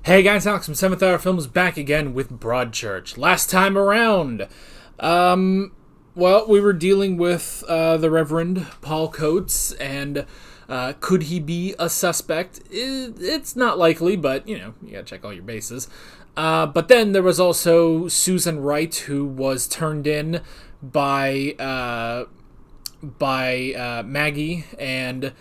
Hey guys, Alex from 7th Hour Films back again with Broadchurch. Last time around, we were dealing with the Reverend Paul Coates, and could he be a suspect? It's not likely, but, you gotta check all your bases. But then there was also Susan Wright, who was turned in by Maggie, and,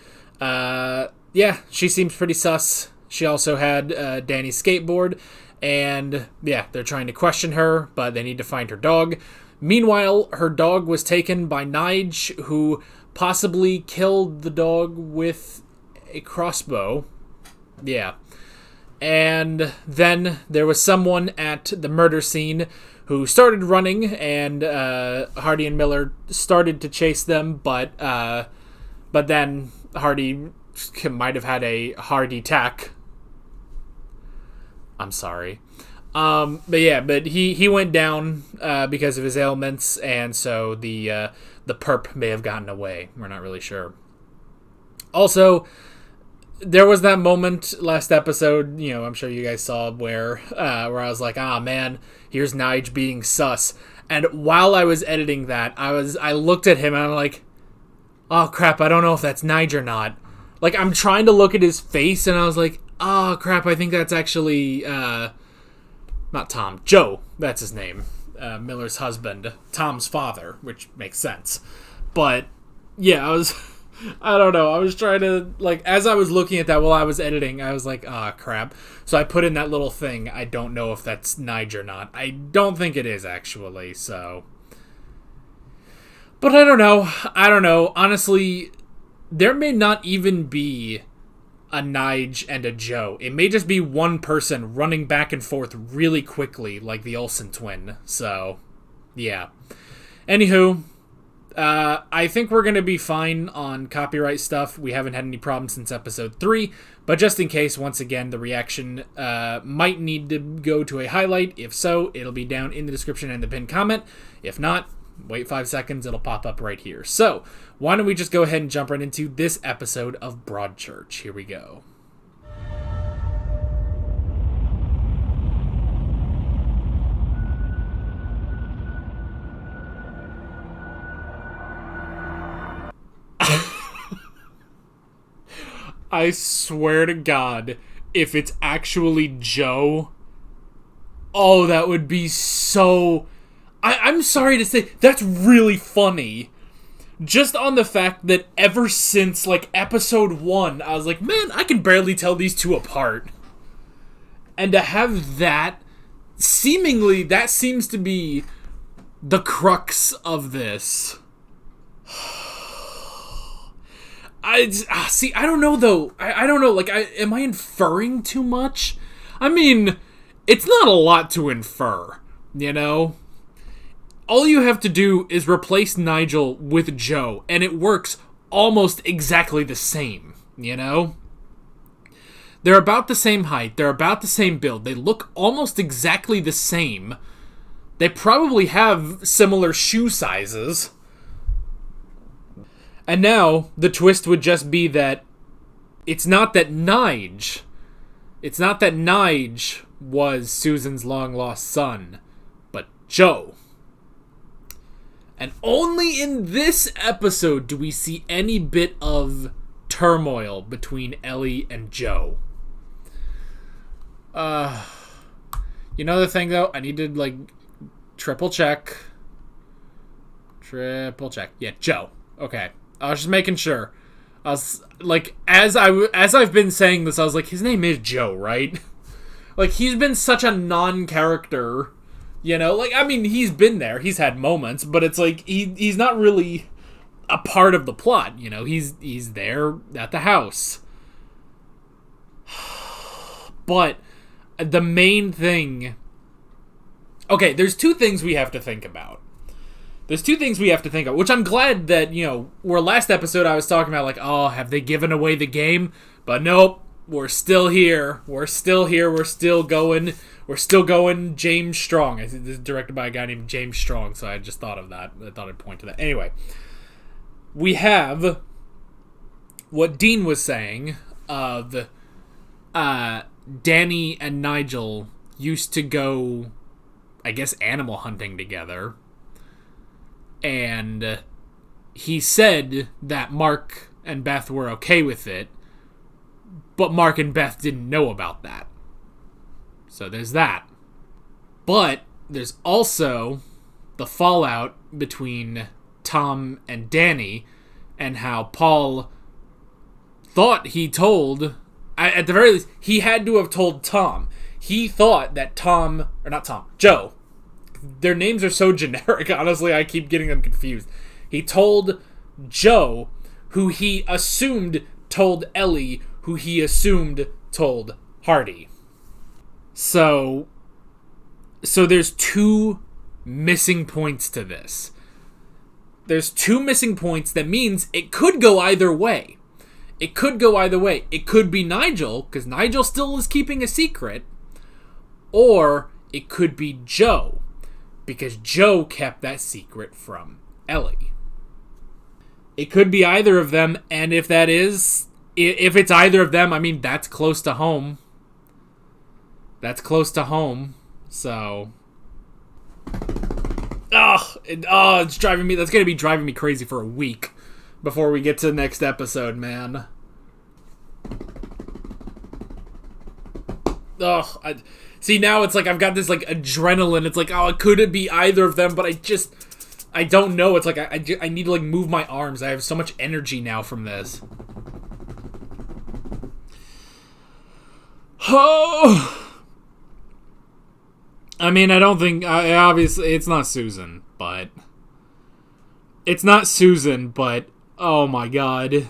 she seems pretty sus. She also had Danny's skateboard, and they're trying to question her, but they need to find her dog. Meanwhile, her dog was taken by Nige, who possibly killed the dog with a crossbow. Yeah. And then there was someone at the murder scene who started running, and Hardy and Miller started to chase them, but then Hardy might have had a heart attack. I'm sorry. But he went down because of his ailments, and so the perp may have gotten away. We're not really sure. Also, there was that moment last episode, I'm sure you guys saw, where I was like, man, here's Nige being sus. And while I was editing that, I looked at him and I'm like, oh crap, I don't know if that's Nige or not. Like, I'm trying to look at his face, and I was like, oh, crap, I think that's actually, not Tom, Joe, that's his name, Miller's husband, Tom's father, which makes sense. But, I don't know, I was trying to, as I was looking at that while I was editing, I was like, crap. So I put in that little thing, I don't know if that's Nige or not. I don't think it is, actually, so. But I don't know, honestly, there may not even be a Nige and a Joe. It may just be one person running back and forth really quickly, like the Olson Twin. So, yeah. Anywho, I think we're going to be fine on copyright stuff. We haven't had any problems since episode 3, but just in case, once again, the reaction might need to go to a highlight. If so, it'll be down in the description and the pinned comment. If not, wait 5 seconds, it'll pop up right here. So, why don't we just go ahead and jump right into this episode of Broadchurch. Here we go. I swear to God, if it's actually Joe, oh, that would be so... I'm sorry to say, that's really funny. Just on the fact that ever since, episode 1, I was like, man, I can barely tell these two apart. And to have that, seemingly, that seems to be the crux of this. I don't know, though. I don't know, am I inferring too much? I mean, it's not a lot to infer, All you have to do is replace Nigel with Joe, and it works almost exactly the same, They're about the same height, they're about the same build, they look almost exactly the same. They probably have similar shoe sizes. And now, the twist would just be that it's not that Nige was Susan's long-lost son, but Joe. And only in this episode do we see any bit of turmoil between Ellie and Joe. The thing, though? I need to, triple check. Yeah, Joe. Okay. I was just making sure. I was, as I've been saying this, I was like, his name is Joe, right? He's been such a non-character... he's been there, he's had moments, but it's he's not really a part of the plot, he's there at the house. But the main thing... Okay, there's two things we have to think about. Which I'm glad that, where last episode I was talking about, have they given away the game? But nope, we're still here. We're still going. We're still going James Strong. This is directed by a guy named James Strong, so I just thought of that. I thought I'd point to that. Anyway, we have what Dean was saying of Danny and Nigel used to go, I guess, animal hunting together. And he said that Mark and Beth were okay with it, but Mark and Beth didn't know about that. So there's that. But there's also the fallout between Tom and Danny, and how Paul thought he told, at the very least, he had to have told Tom. He thought that Joe. Their names are so generic, honestly, I keep getting them confused. He told Joe, who he assumed told Ellie, who he assumed told Hardy. So there's two missing points to this. There's two missing points. That means it could go either way. It could be Nigel, because Nigel still is keeping a secret. Or it could be Joe, because Joe kept that secret from Ellie. It could be either of them, and if it's either of them, I mean, that's close to home. So... it's driving me... That's going to be driving me crazy for a week before we get to the next episode, man. See, now it's like I've got this, like, adrenaline. It's like, could it be either of them? But I don't know. It's like I need to, like, move my arms. I have so much energy now from this. Oh... I mean, I don't think... obviously, it's not Susan, but... oh my god.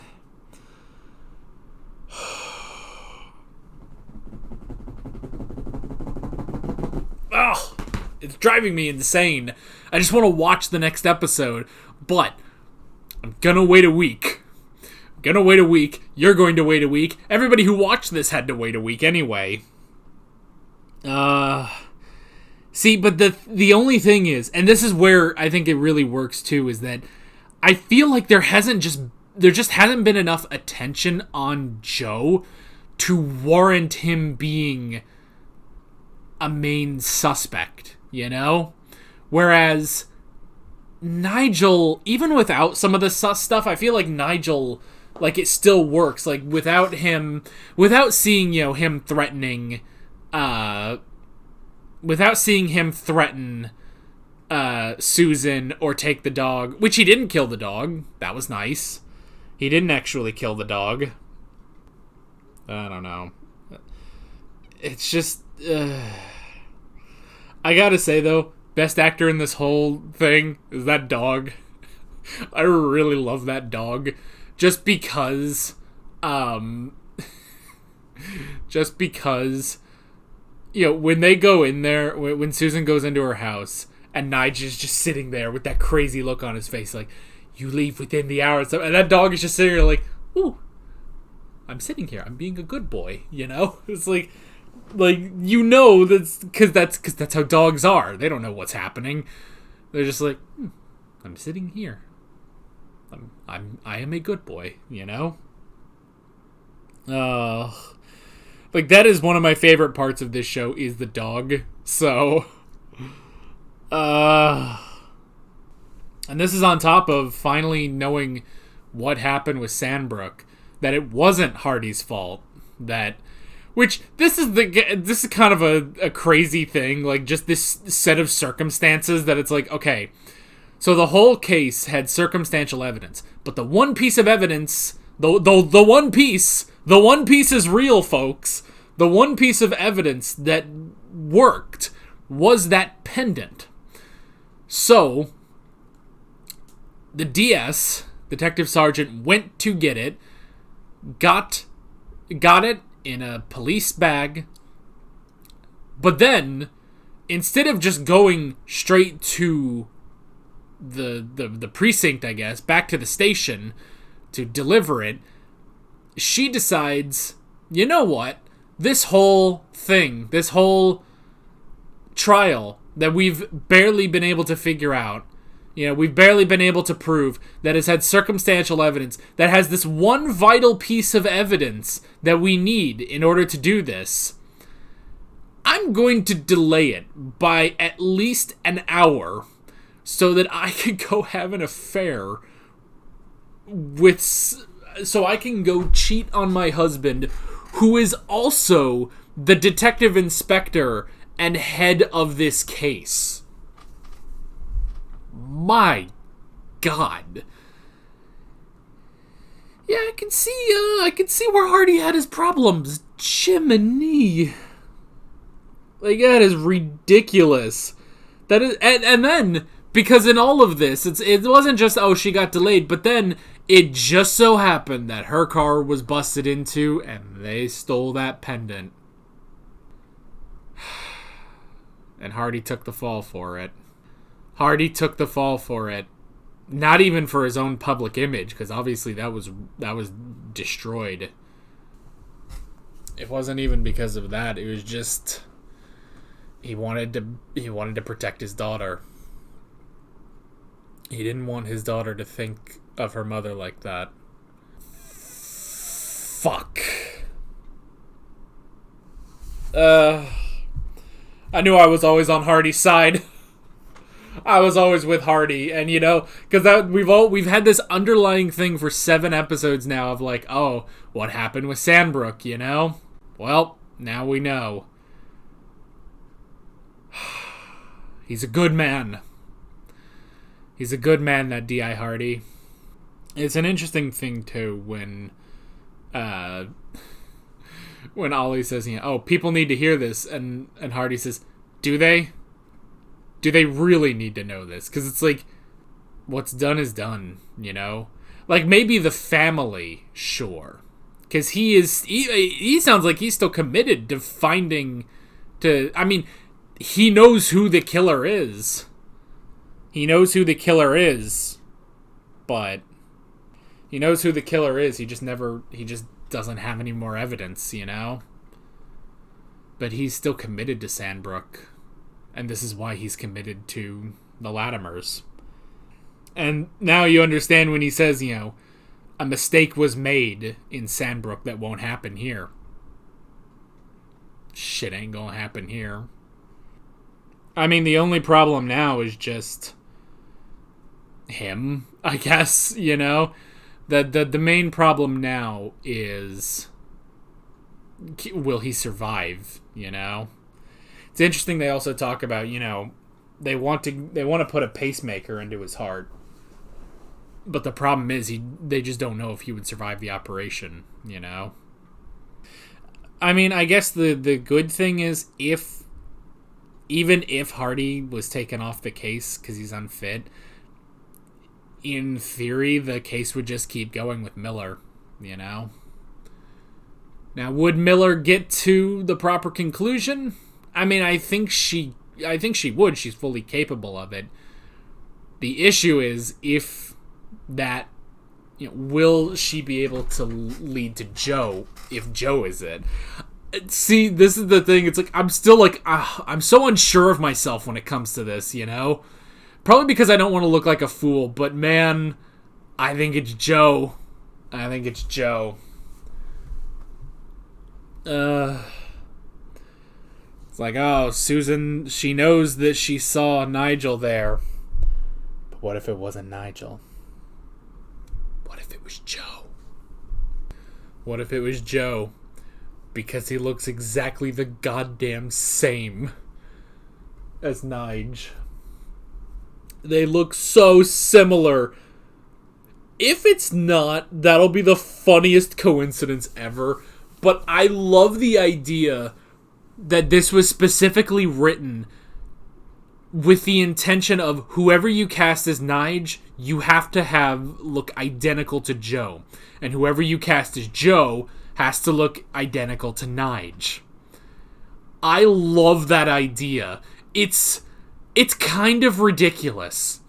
It's driving me insane. I just want to watch the next episode, but I'm gonna wait a week. You're going to wait a week. Everybody who watched this had to wait a week anyway. See, but the only thing is, and this is where I think it really works too, is that I feel like there just hasn't been enough attention on Joe to warrant him being a main suspect, you know? Whereas Nigel, even without some of the sus stuff, I feel like Nigel, like, it still works. Like, without seeing, him threatening, without seeing him threaten Susan or take the dog, which he didn't kill the dog. That was nice. He didn't actually kill the dog. I don't know. It's just... I gotta say, though, best actor in this whole thing is that dog. I really love that dog. Just because... when they go in there, when Susan goes into her house, and Nige is just sitting there with that crazy look on his face, like, you leave within the hour, and that dog is just sitting there like, ooh, I'm sitting here, I'm being a good boy, It's like, that's because how dogs are. They don't know what's happening. They're just like, I'm sitting here. I am a good boy, Like, that is one of my favorite parts of this show, is the dog. So, and this is on top of finally knowing what happened with Sandbrook, that it wasn't Hardy's fault, which this is kind of a crazy thing, like, just this set of circumstances that it's like, okay, so the whole case had circumstantial evidence, but the one piece of evidence, the one piece is real, folks. The one piece of evidence that worked was that pendant. So, the DS, Detective Sergeant, went to get it, got it in a police bag, but then, instead of just going straight to the precinct, I guess, back to the station to deliver it, she decides, you know what, this whole thing, this whole trial that we've barely been able to figure out, we've barely been able to prove, that has had circumstantial evidence, that has this one vital piece of evidence that we need in order to do this, I'm going to delay it by at least an hour so that I can go have an affair so I can go cheat on my husband, who is also the detective inspector and head of this case. My God. Yeah, I can see where Hardy had his problems. Jiminy. Like, that is ridiculous. That is, and then, because in all of this, it wasn't just, oh, she got delayed, but then it just so happened that her car was busted into, and they stole that pendant. And Hardy took the fall for it. Hardy took the fall for it. Not even for his own public image, because obviously that was destroyed. It wasn't even because of that. It was just he wanted to protect his daughter. He didn't want his daughter to think of her mother like that. Fuck. I knew I was always on Hardy's side. I was always with Hardy, and because we've had this underlying thing for 7 episodes now of like, oh, what happened with Sandbrook, Well, now we know. He's a good man. He's a good man, that D.I. Hardy. It's an interesting thing too when Ollie says, oh, people need to hear this, and Hardy says, do they? Do they really need to know this? Because it's like, what's done is done, Like, maybe the family, sure. Because he sounds like he's still committed to he knows who the killer is. He knows who the killer is. But he knows who the killer is. He just doesn't have any more evidence, But he's still committed to Sandbrook. And this is why he's committed to the Latimers. And now you understand when he says, a mistake was made in Sandbrook that won't happen here. Shit ain't gonna happen here. I mean, the only problem now is just him, I guess, The main problem now is, will he survive, It's interesting they also talk about, they want to put a pacemaker into his heart. But the problem is they just don't know if he would survive the operation, I mean, I guess the good thing is even if Hardy was taken off the case because he's unfit, in theory the case would just keep going with Miller, Now, would Miller get to the proper conclusion? I mean, I think she would. She's fully capable of it. The issue is if that, will she be able to lead to Joe if Joe is it? See, this is the thing. It's like, I'm still like, I'm so unsure of myself when it comes to this, Probably because I don't want to look like a fool, but man, I think it's Joe. It's like, oh, Susan, she knows that she saw Nigel there. But what if it wasn't Nigel? What if it was Joe? What if it was Joe? Because he looks exactly the goddamn same as Nige. They look so similar. If it's not, that'll be the funniest coincidence ever. But I love the idea that this was specifically written with the intention of whoever you cast as Nige, you have to have look identical to Joe. And whoever you cast as Joe has to look identical to Nige. I love that idea. It's kind of ridiculous,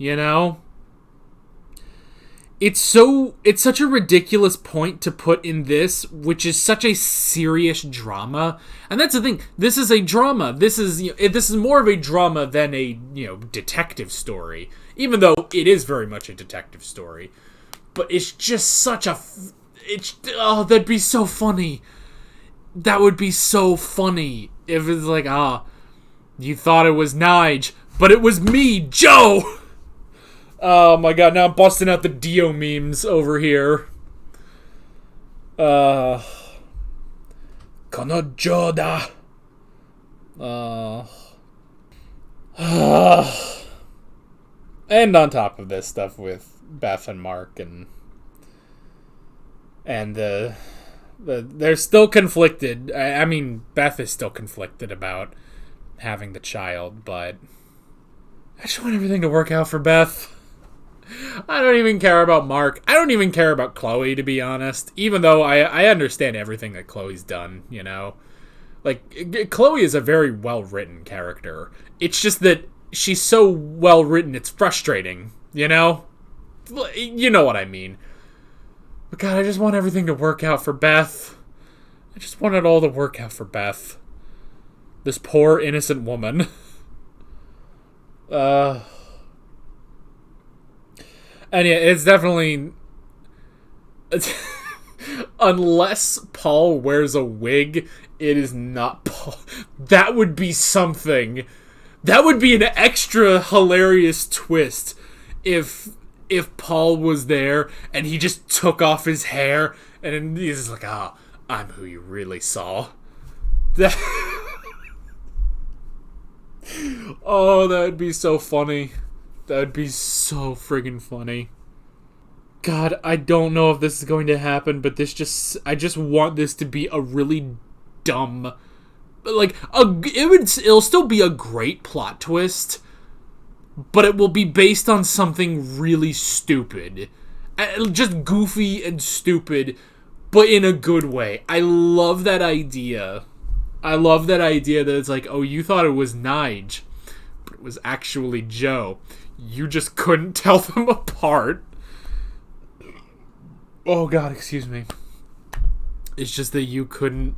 It's such a ridiculous point to put in this, which is such a serious drama. And that's the thing. This is a drama. This is more of a drama than a, detective story. Even though it is very much a detective story. But it's just such a... that'd be so funny. That would be so funny If it's like, you thought it was Nige, but it was me, Joe! Oh my god, now I'm busting out the Dio memes over here. Konojo da. And on top of this stuff with Beth and Mark and they're still conflicted. I mean, Beth is still conflicted about having the child, but I just want everything to work out for Beth. I don't even care about Mark. I don't even care about Chloe, to be honest. Even though I understand everything that Chloe's done, you know? Like, Chloe is a very well-written character. It's just that she's so well-written, it's frustrating, you know? You know what I mean. But God, I just want everything to work out for Beth. I just want it all to work out for Beth. This poor, innocent woman. And yeah, it's definitely... Unless Paul wears a wig, it is not Paul. That would be something. That would be an extra hilarious twist if Paul was there and he just took off his hair and he's just like, I'm who you really saw. Oh, that would be so funny. That would be so friggin' funny. God, I don't know if this is going to happen, but I just want this to be a really dumb, like, it'll still be a great plot twist, but it will be based on something really stupid. Just goofy and stupid, but in a good way. I love that idea. I love that idea that it's like, oh, you thought it was Nige, but it was actually Joe. You just couldn't tell them apart. Oh God, excuse me. It's just that you couldn't...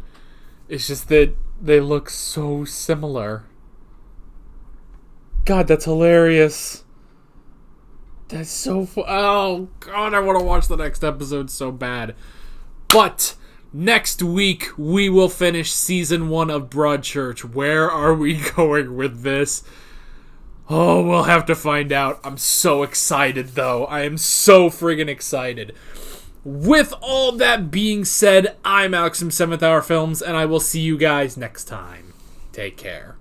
It's just that they look so similar. God, that's hilarious. That's so oh God, I want to watch the next episode so bad. But next week, we will finish Season 1 of Broadchurch. Where are we going with this? Oh, we'll have to find out. I'm so excited, though. I am so friggin' excited. With all that being said, I'm Alex from 7th Hour Films, and I will see you guys next time. Take care.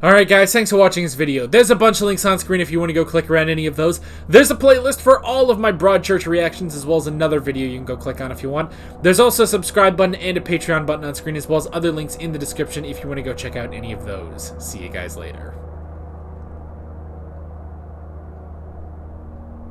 Alright guys, thanks for watching this video. There's a bunch of links on screen if you want to go click around any of those. There's a playlist for all of my Broadchurch reactions, as well as another video you can go click on if you want. There's also a subscribe button and a Patreon button on screen, as well as other links in the description if you want to go check out any of those. See you guys later.